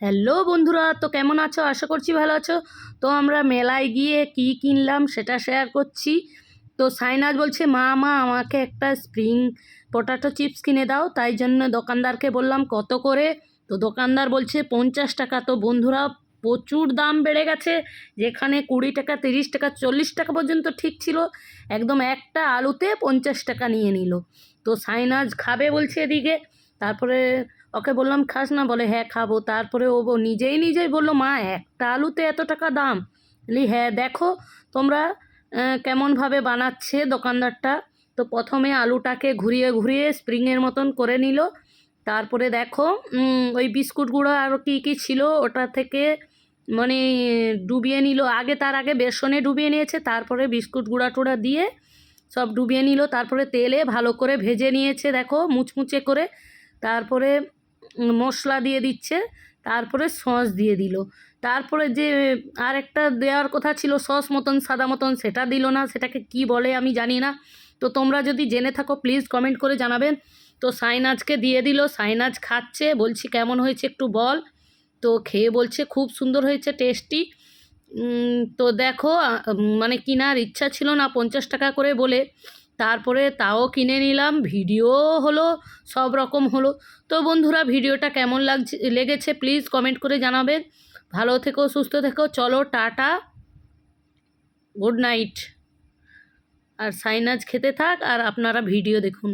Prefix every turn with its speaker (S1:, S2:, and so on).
S1: Hello বন্ধুরা, তো কেমন আছো? আশা করছি ভালো আছো। তো আমরা মেলায় গিয়ে কি কিনলাম সেটা শেয়ার করছি। তো সাইনাজ বলছে, মা মা আমাকে একটা স্প্রিং পটাটো চিপস কিনে দাও। তাই জন্য দোকানদারকে বললাম কত করে। তো দোকানদার বলছে 50 টাকা। তো বন্ধুরা, প্রচুর দাম বেড়ে গেছে। যেখানে 20 টাকা, 30 টাকা, 40 টাকা পর্যন্ত ঠিক ছিল, একদম একটা আলুতে 50 টাকা নিয়ে নিল। তো সাইনাজ খাবে বলছে এদিকে। তারপরে ওকে বললাম, খাস না? বলে হ্যাঁ খাবো। তারপরে ও নিজেই বললো, মা একটা আলুতে এত টাকা দাম? বলি হ্যাঁ, দেখো তোমরা কেমনভাবে বানাচ্ছে দোকানদারটা। তো প্রথমে আলুটাকে ঘুরিয়ে ঘুরিয়ে স্প্রিংয়ের মতন করে নিল। তারপরে দেখো ওই বিস্কুট গুঁড়ো আর কী কী ছিল ওটা থেকে মানে ডুবিয়ে নিল। তার আগে বেসনে ডুবিয়ে নিয়েছে, তারপরে বিস্কুট গুঁড়া টুড়া দিয়ে সব ডুবিয়ে নিল। তারপরে তেলে ভালো করে ভেজে নিয়েছে, দেখো মুচমুচে করে। তারপরে মশলা দিয়ে দিচ্ছে, তারপরে সস দিয়ে দিল। তারপরে যে আরেকটা দেওয়ার কথা ছিল সস মতন সাদা মতন, সেটা দিল না। সেটাকে কি বলে আমি জানি না। তো তোমরা যদি জেনে থাকো প্লিজ কমেন্ট করে জানাবেন। তো সাইনাজকে দিয়ে দিল, সাইনাজ খাচ্ছে। বলছি কেমন হয়েছে একটু বল। তো খেয়ে বলছে খুব সুন্দর হয়েছে, টেস্টি। তো দেখো মানে কেনার ইচ্ছা ছিল না 50 টাকা করে বলে, তারপরে তাও কিনে নিলাম। ভিডিও হলো, সব রকম হলো। তো বন্ধুরা, ভিডিওটা কেমন লেগেছে প্লিজ কমেন্ট করে জানাবেন। ভালো থেকো, সুস্থ থেকো। চলো টাটা, গুড নাইট। আর সাইনাজ খেতে থাক আর আপনারা ভিডিও দেখুন।